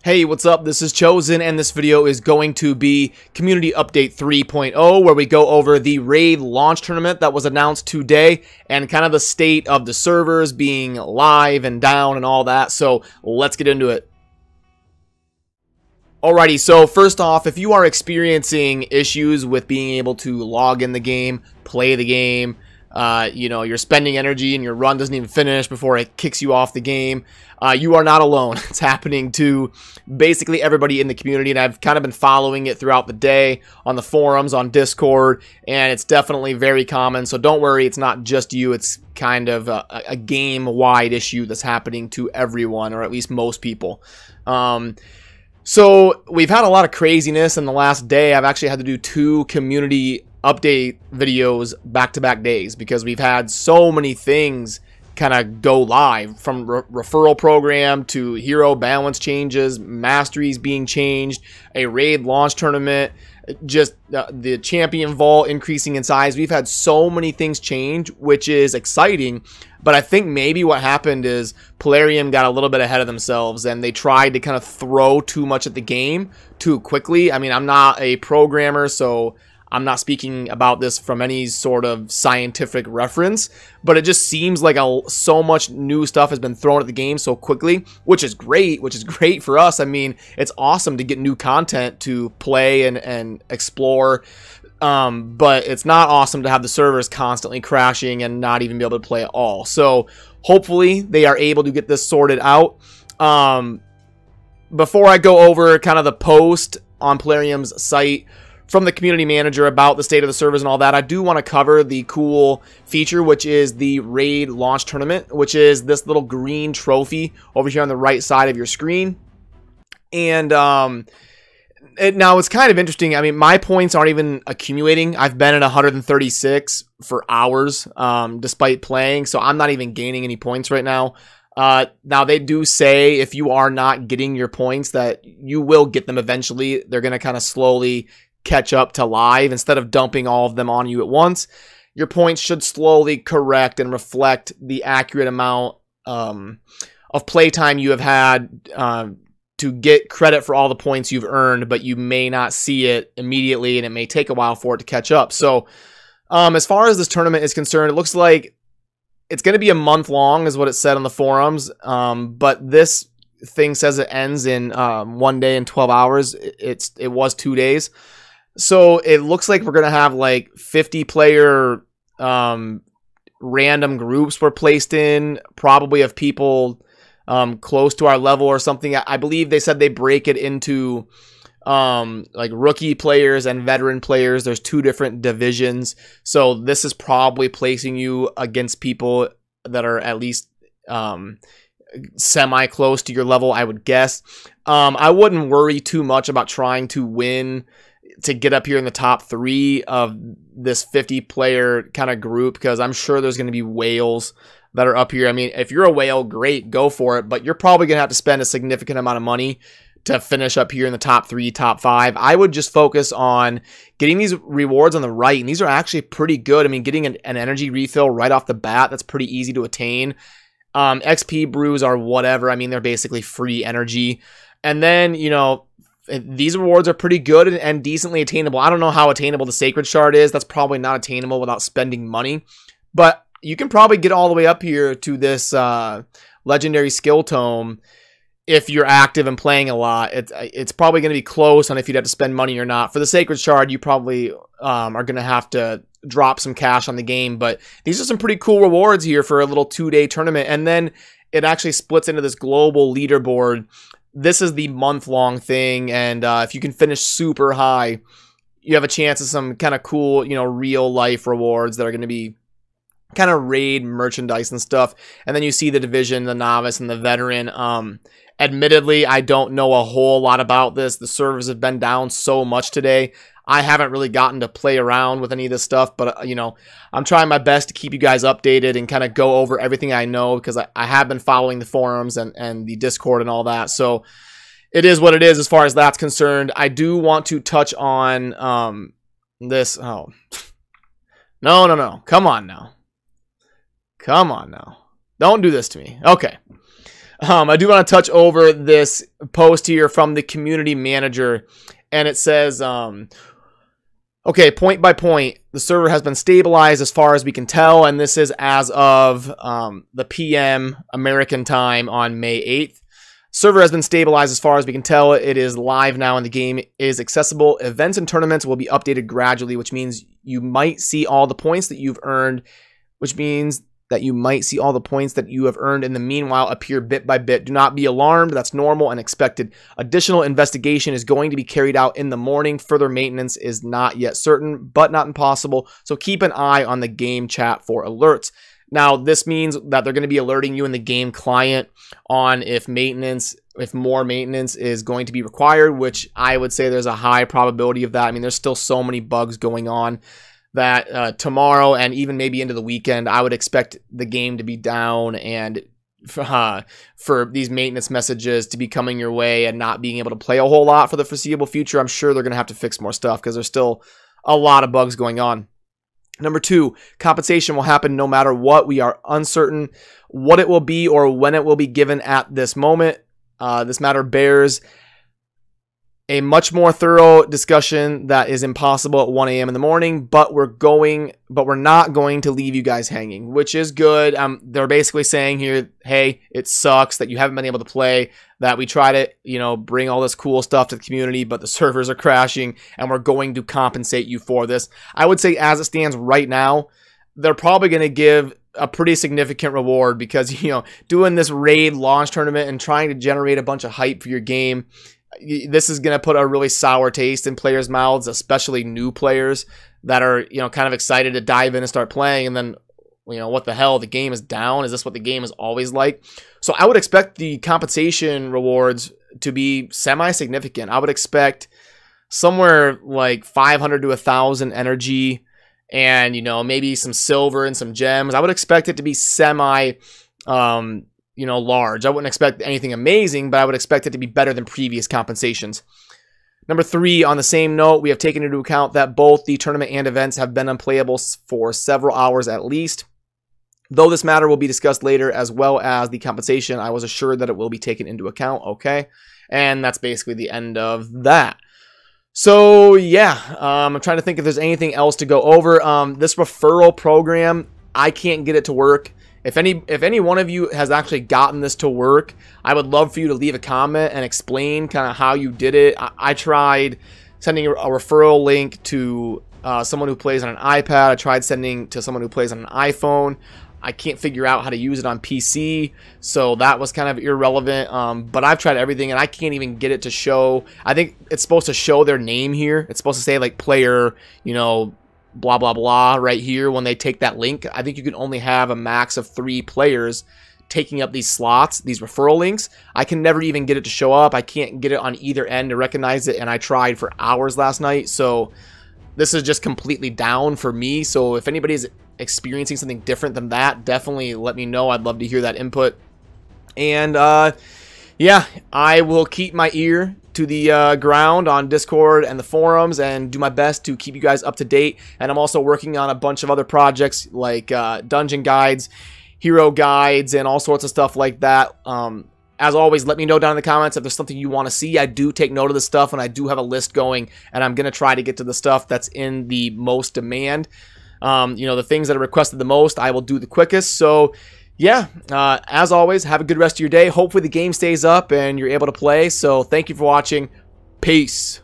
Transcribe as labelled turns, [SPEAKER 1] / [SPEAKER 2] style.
[SPEAKER 1] Hey, what's up? This is Chosen, and this video is going to be Community Update 3.0, where we go over the Raid launch tournament that was announced today, and kind of the state of the servers being live and down and all that, so let's get into it. Alrighty, so first off, if you are experiencing issues with being able to log in the game, play the game, you're spending energy and your run doesn't even finish before it kicks you off the game, you are not alone. It's happening to basically everybody in the community, and I've kind of been following it throughout the day on the forums, on Discord, and it's definitely very common, so don't worry, it's not just you. It's kind of a game-wide issue that's happening to everyone, or at least most people. So we've had a lot of craziness in the last day. I've actually had to do 2 community update videos back-to-back days because we've had so many things kind of go live, from referral program to hero balance changes, masteries being changed, a raid launch tournament, just the champion vault increasing in size. We've had so many things change, which is exciting. But I think maybe what happened is Plarium got a little bit ahead of themselves and they tried to kind of throw too much at the game too quickly. I mean, I'm not a programmer, so I'm not speaking about this from any sort of scientific reference, but it just seems like so much new stuff has been thrown at the game so quickly, which is great for us. I mean, it's awesome to get new content to play and explore, but it's not awesome to have the servers constantly crashing and not even be able to play at all. So hopefully they are able to get this sorted out. Before I go over kind of the post on Plarium's site from the community manager about the state of the servers and all that, I do want to cover the cool feature, which is the Raid launch tournament, which is this little green trophy over here on the right side of your screen. And now it's kind of interesting. I mean, my points aren't even accumulating. I've been at 136 for hours despite playing, so I'm not even gaining any points right now. Now they do say if you are not getting your points that you will get them eventually. They're going to kind of slowly catch up to live instead of dumping all of them on you at once. Your points should slowly correct and reflect the accurate amount of playtime you have had to get credit for all the points you've earned, but you may not see it immediately and it may take a while for it to catch up. So as far as this tournament is concerned, it looks like it's going to be a month long is what it said on the forums, but this thing says it ends in 1 day and 12 hours. It was 2 days. So it looks like we're going to have like 50-player random groups were placed in, probably of people close to our level or something. I believe they said they break it into like rookie players and veteran players. There's 2 different divisions. So this is probably placing you against people that are at least semi close to your level, I would guess. I wouldn't worry too much about trying to win to get up here in the top 3 of this 50-player kind of group, because I'm sure there's going to be whales that are up here. I mean, if you're a whale, great, go for it, but you're probably going to have to spend a significant amount of money to finish up here in the top 3, top 5. I would just focus on getting these rewards on the right, and these are actually pretty good. I mean, getting an energy refill right off the bat, that's pretty easy to attain. XP brews are whatever. I mean, they're basically free energy. And then, you know, these rewards are pretty good and decently attainable. I don't know how attainable the Sacred Shard is. That's probably not attainable without spending money. But you can probably get all the way up here to this Legendary Skill Tome if you're active and playing a lot. It's probably going to be close on if you'd have to spend money or not. For the Sacred Shard, you probably are going to have to drop some cash on the game. But these are some pretty cool rewards here for a little 2-day tournament. And then it actually splits into this global leaderboard. This is the month-long thing, and if you can finish super high, you have a chance of some kind of cool, you know, real-life rewards that are going to be kind of raid merchandise and stuff. And then you see the division, the novice, and the veteran. Admittedly, I don't know a whole lot about this. The servers have been down so much today. I haven't really gotten to play around with any of this stuff, but, you know, I'm trying my best to keep you guys updated and kind of go over everything I know, because I have been following the forums and the Discord and all that. So it is what it is as far as that's concerned. I do want to touch on this. Oh, no. Come on now. Don't do this to me. Okay. I do want to touch over this post here from the community manager, and it says, okay, point by point, the server has been stabilized as far as we can tell, and this is as of the PM American time on May 8th. Server has been stabilized as far as we can tell. It is live now and the game is accessible. Events and tournaments will be updated gradually, which means you might see all the points that you've earned, which means that you might see all the points that you have earned in the meanwhile appear bit by bit. Do not be alarmed. That's normal and expected. Additional investigation is going to be carried out in the morning. Further maintenance is not yet certain, but not impossible. So keep an eye on the game chat for alerts. Now, this means that they're going to be alerting you in the game client on if more maintenance is going to be required, which I would say there's a high probability of that. I mean, there's still so many bugs going on that tomorrow and even maybe into the weekend, I would expect the game to be down and for these maintenance messages to be coming your way and not being able to play a whole lot for the foreseeable future. I'm sure they're going to have to fix more stuff because there's still a lot of bugs going on. Number 2, compensation will happen no matter what. We are uncertain what it will be or when it will be given at this moment. This matter bears a much more thorough discussion that is impossible at 1 a.m. in the morning, but we're not going to leave you guys hanging, which is good. They're basically saying here, hey, it sucks that you haven't been able to play, that we try to, bring all this cool stuff to the community, but the servers are crashing and we're going to compensate you for this. I would say as it stands right now, they're probably going to give a pretty significant reward because, doing this raid launch tournament and trying to generate a bunch of hype for your game, this is going to put a really sour taste in players' mouths, especially new players that are, kind of excited to dive in and start playing. And then, what the hell? The game is down. Is this what the game is always like? So I would expect the compensation rewards to be semi-significant. I would expect somewhere like 500 to 1,000 energy and, maybe some silver and some gems. I would expect it to be semi, large. I wouldn't expect anything amazing, but I would expect it to be better than previous compensations. Number 3, on the same note, we have taken into account that both the tournament and events have been unplayable for several hours at least. Though this matter will be discussed later, as well as the compensation, I was assured that it will be taken into account. Okay. And that's basically the end of that. So yeah, I'm trying to think if there's anything else to go over. This referral program, I can't get it to work. If any one of you has actually gotten this to work, I would love for you to leave a comment and explain kind of how you did it. I tried sending a referral link to someone who plays on an iPad. I tried sending to someone who plays on an iPhone. I can't figure out how to use it on PC, so that was kind of irrelevant. But I've tried everything, and I can't even get it to show. I think it's supposed to show their name here. It's supposed to say, like, player, blah, blah, blah, right here when they take that link. I think you can only have a max of 3 players taking up these slots, these referral links. I can never even get it to show up. I can't get it on either end to recognize it, and I tried for hours last night, so this is just completely down for me. So if anybody's experiencing something different than that, definitely let me know. I'd love to hear that input. And yeah, I will keep my ear to the ground on Discord and the forums and do my best to keep you guys up to date. And I'm also working on a bunch of other projects like dungeon guides, hero guides, and all sorts of stuff like that. As always, let me know down in the comments if there's something you want to see. I do take note of this stuff, and I do have a list going, and I'm going to try to get to the stuff that's in the most demand. The things that are requested the most, I will do the quickest. So yeah, as always, have a good rest of your day. Hopefully the game stays up and you're able to play. So thank you for watching. Peace.